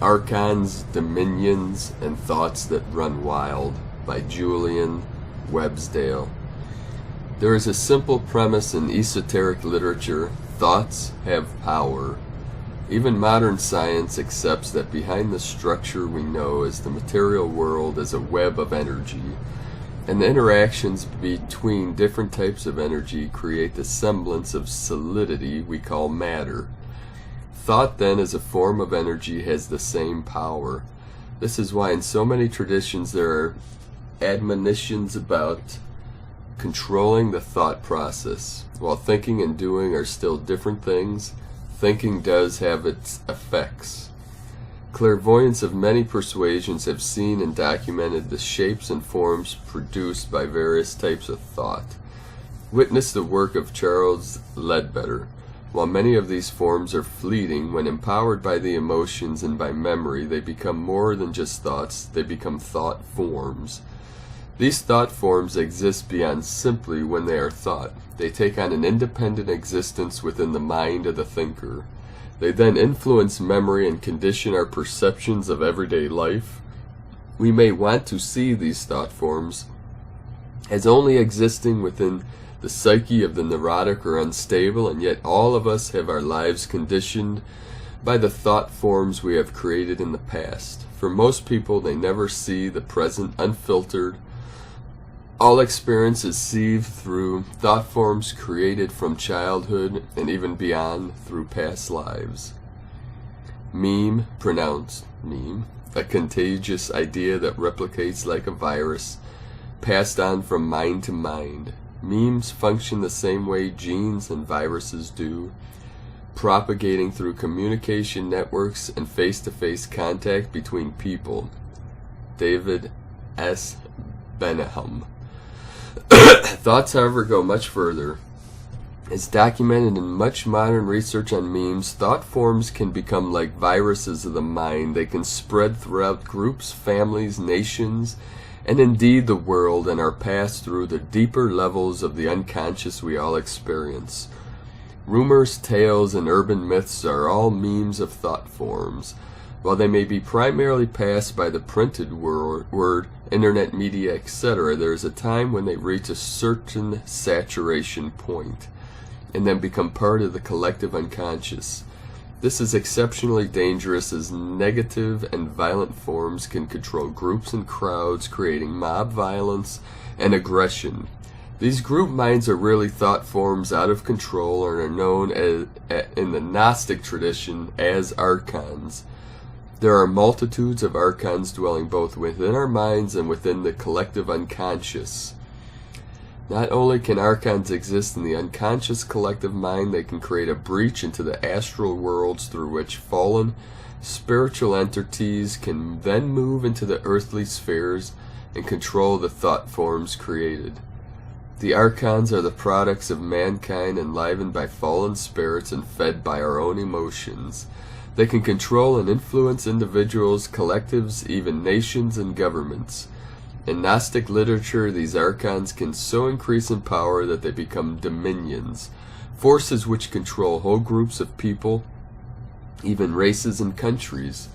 Archons, Dominions, and Thoughts That Run Wild by Julian Websdale. There is a simple premise in esoteric literature: thoughts have power. Even modern science accepts that behind the structure we know as the material world is a web of energy, and the interactions between different types of energy create the semblance of solidity we call matter. Thought, then, as a form of energy, has the same power. This is why in so many traditions there are admonitions about controlling the thought process. While thinking and doing are still different things, thinking does have its effects. Clairvoyants of many persuasions have seen and documented the shapes and forms produced by various types of thought. Witness the work of Charles Ledbetter. While many of these forms are fleeting, when empowered by the emotions and by memory, they become more than just thoughts, they become thought forms. These thought forms exist beyond simply when they are thought. They take on an independent existence within the mind of the thinker. They then influence memory and condition our perceptions of everyday life. We may want to see these thought forms as only existing within the psyche of the neurotic or unstable, and yet all of us have our lives conditioned by the thought forms we have created in the past. For most people, they never see the present unfiltered. All experience is sieved through thought forms created from childhood and even beyond through past lives. Meme, pronounced meme, a contagious idea that replicates like a virus, passed on from mind to mind. Memes function the same way genes and viruses do, propagating through communication networks and face-to-face contact between people. David S. Benham. Thoughts, however, go much further. As documented in much modern research on memes, thought forms can become like viruses of the mind. They can spread throughout groups, families, nations, and indeed the world, and are passed through the deeper levels of the unconscious we all experience. Rumors, tales, and urban myths are all memes of thought forms. While they may be primarily passed by the printed word, internet media, etc., there is a time when they reach a certain saturation point and then become part of the collective unconscious. This is exceptionally dangerous, as negative and violent forms can control groups and crowds, creating mob violence and aggression. These group minds are really thought forms out of control and are known as, in the Gnostic tradition, as Archons. There are multitudes of Archons dwelling both within our minds and within the collective unconscious. Not only can Archons exist in the unconscious collective mind, they can create a breach into the astral worlds through which fallen spiritual entities can then move into the earthly spheres and control the thought forms created. The Archons are the products of mankind, enlivened by fallen spirits and fed by our own emotions. They can control and influence individuals, collectives, even nations and governments. In Gnostic literature, these Archons can so increase in power that they become dominions, forces which control whole groups of people, even races and countries.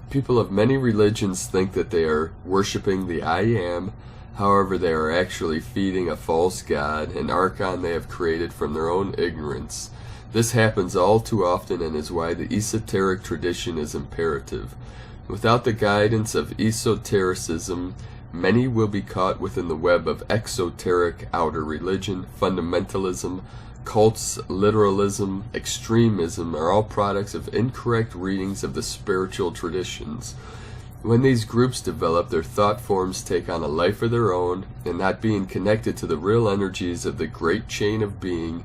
People of many religions think that they are worshipping the I Am. However, they are actually feeding a false god, an Archon they have created from their own ignorance. This happens all too often, and is why the esoteric tradition is imperative. Without the guidance of esotericism, many will be caught within the web of exoteric outer religion. Fundamentalism, cults, literalism, extremism are all products of incorrect readings of the spiritual traditions. When these groups develop, their thought forms take on a life of their own, and not being connected to the real energies of the great chain of being,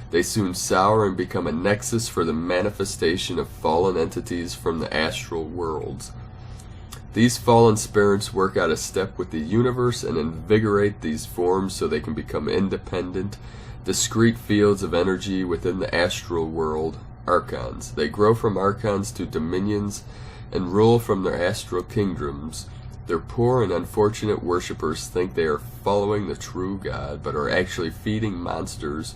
they soon sour and become a nexus for the manifestation of fallen entities from the astral worlds. These fallen spirits work out of step with the universe and invigorate these forms so they can become independent, discrete fields of energy within the astral world. Archons. They grow from Archons to dominions and rule from their astral kingdoms. Their poor and unfortunate worshippers think they are following the true God, but are actually feeding monsters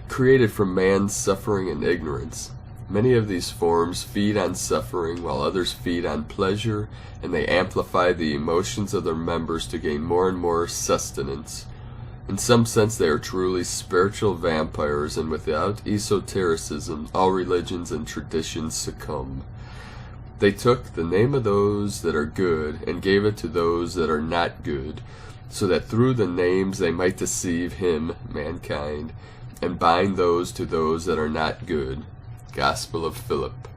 created from man's suffering and ignorance. Many of these forms feed on suffering, while others feed on pleasure, and they amplify the emotions of their members to gain more and more sustenance. In some sense, they are truly spiritual vampires, and without esotericism, all religions and traditions succumb. They took the name of those that are good and gave it to those that are not good, so that through the names they might deceive him, mankind, and bind those to those that are not good. Gospel of Philip.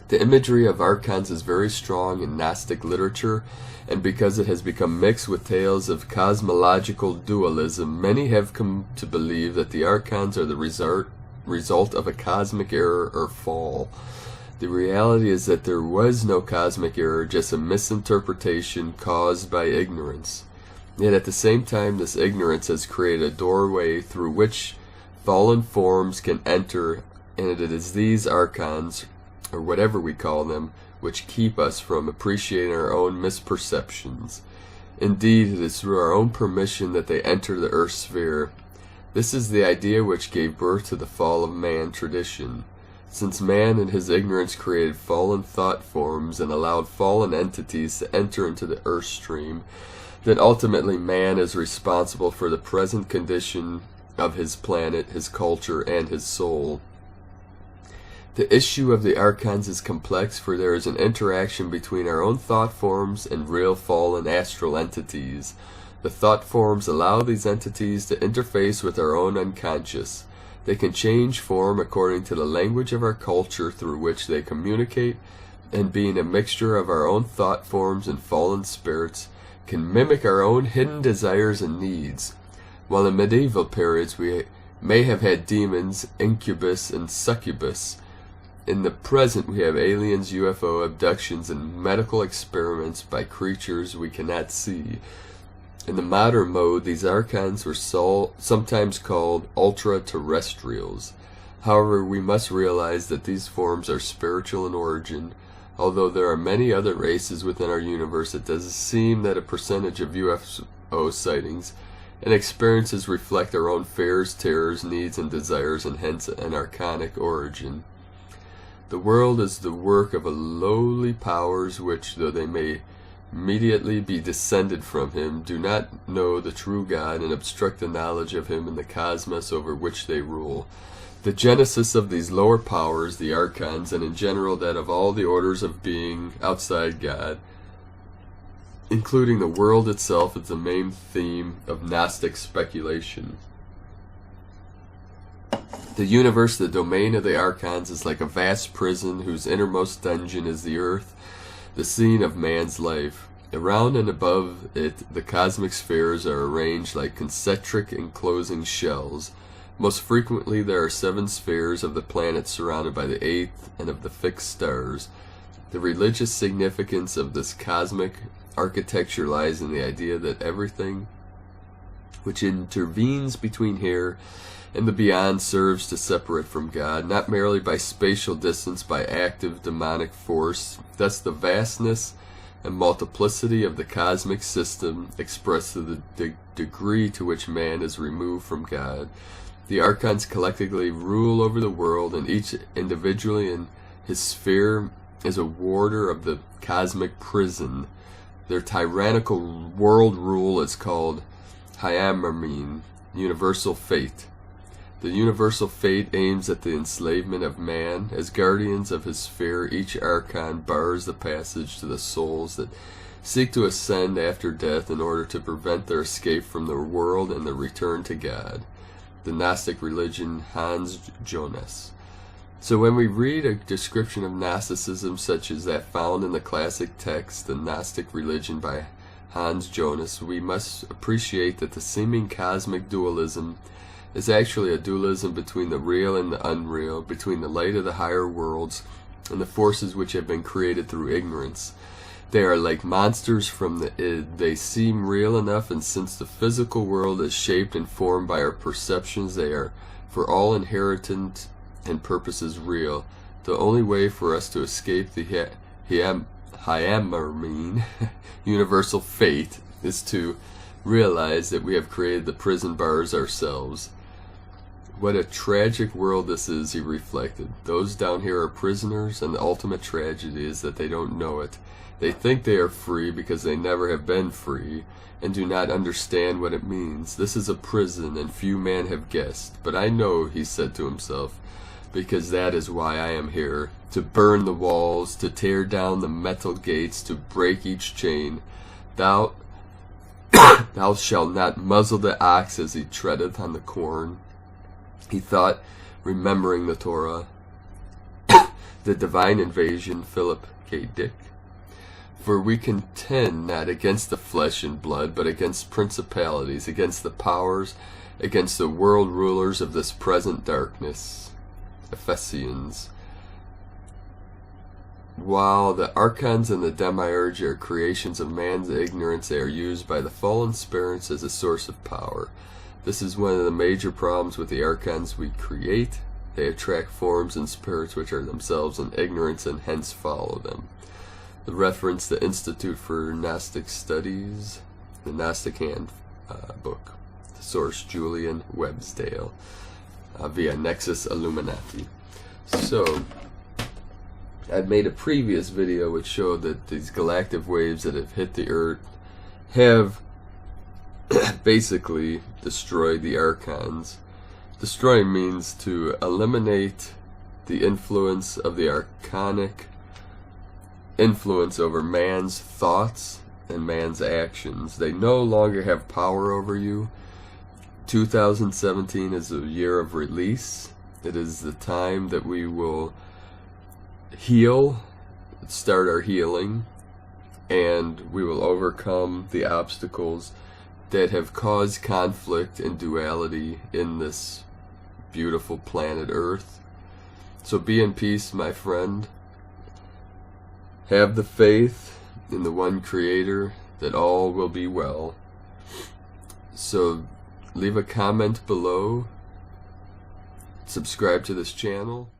The imagery of Archons is very strong in Gnostic literature, and because it has become mixed with tales of cosmological dualism, many have come to believe that the Archons are the result of a cosmic error or fall. The reality is that there was no cosmic error, just a misinterpretation caused by ignorance. Yet at the same time, this ignorance has created a doorway through which fallen forms can enter, and it is these Archons, or whatever we call them, which keep us from appreciating our own misperceptions. Indeed, it is through our own permission that they enter the earth sphere. This is the idea which gave birth to the fall of man tradition. Since man in his ignorance created fallen thought forms and allowed fallen entities to enter into the earth stream, then ultimately man is responsible for the present condition of his planet, his culture, and his soul. The issue of the Archons is complex, for there is an interaction between our own thought forms and real fallen astral entities. The thought forms allow these entities to interface with our own unconscious. They can change form according to the language of our culture through which they communicate, and being a mixture of our own thought forms and fallen spirits, can mimic our own hidden desires and needs. While in medieval periods we may have had demons, incubus, and succubus, in the present we have aliens, UFO abductions, and medical experiments by creatures we cannot see. In the modern mode, these Archons were sometimes called ultra-terrestrials. However, we must realize that these forms are spiritual in origin. Although there are many other races within our universe, it does seem that a percentage of UFO sightings and experiences reflect our own fears, terrors, needs, and desires, and hence an archonic origin. The world is the work of a lowly powers which, though they may immediately be descended from him, do not know the true God and obstruct the knowledge of him in the cosmos over which they rule. The genesis of these lower powers, the Archons, and in general that of all the orders of being outside God, including the world itself, is the main theme of Gnostic speculation. The universe, the domain of the Archons, is like a vast prison whose innermost dungeon is the earth, the scene of man's life. Around and above it, the cosmic spheres are arranged like concentric enclosing shells. Most frequently, there are 7 spheres of the planet surrounded by the 8th and of the fixed stars. The religious significance of this cosmic architecture lies in the idea that everything which intervenes between here and the beyond serves to separate from God, not merely by spatial distance, by active demonic force. Thus the vastness and multiplicity of the cosmic system express the degree to which man is removed from God. The Archons collectively rule over the world, and each individually in his sphere is a warder of the cosmic prison. Their tyrannical world rule is called Hyamarmene, universal fate. The universal fate aims at the enslavement of man. As guardians of his sphere, each Archon bars the passage to the souls that seek to ascend after death in order to prevent their escape from the world and their return to God. The Gnostic religion, Hans Jonas. So when we read a description of Gnosticism such as that found in the classic text, The Gnostic Religion by Hans Jonas, we must appreciate that the seeming cosmic dualism is actually a dualism between the real and the unreal, between the light of the higher worlds and the forces which have been created through ignorance. They are like monsters from the id. They seem real enough, and since the physical world is shaped and formed by our perceptions, they are for all inherent and purposes real. The only way for us to escape the Hyamarmene universal fate is to realize that we have created the prison bars ourselves. What a tragic world this is, he reflected. Those down here are prisoners, and the ultimate tragedy is that they don't know it. They think they are free because they never have been free, and do not understand what it means. This is a prison, and few men have guessed. But I know, he said to himself, because that is why I am here, to burn the walls, to tear down the metal gates, to break each chain. Thou shalt not muzzle the ox as he treadeth on the corn. He thought, remembering the Torah, the divine invasion, Philip K. Dick. For we contend not against the flesh and blood, but against principalities, against the powers, against the world rulers of this present darkness. Ephesians. While the Archons and the Demiurge are creations of man's ignorance, they are used by the fallen spirits as a source of power. This is one of the major problems with the Archons we create. They attract forms and spirits which are themselves in ignorance and hence follow them. The reference, the Institute for Gnostic Studies, the Gnostic Hand book. The source, Julian Websdale, via Nexus Illuminati. So, I'd made a previous video which showed that these galactic waves that have hit the Earth have basically destroyed the Archons. Destroy means to eliminate the influence of the archonic influence over man's thoughts and man's actions. They no longer have power over you. 2017 is a year of release. It is the time that we will heal, start our healing, and we will overcome the obstacles that have caused conflict and duality in this beautiful planet Earth. So be in peace, my friend. Have the faith in the one Creator that all will be well. So leave a comment below. Subscribe to this channel.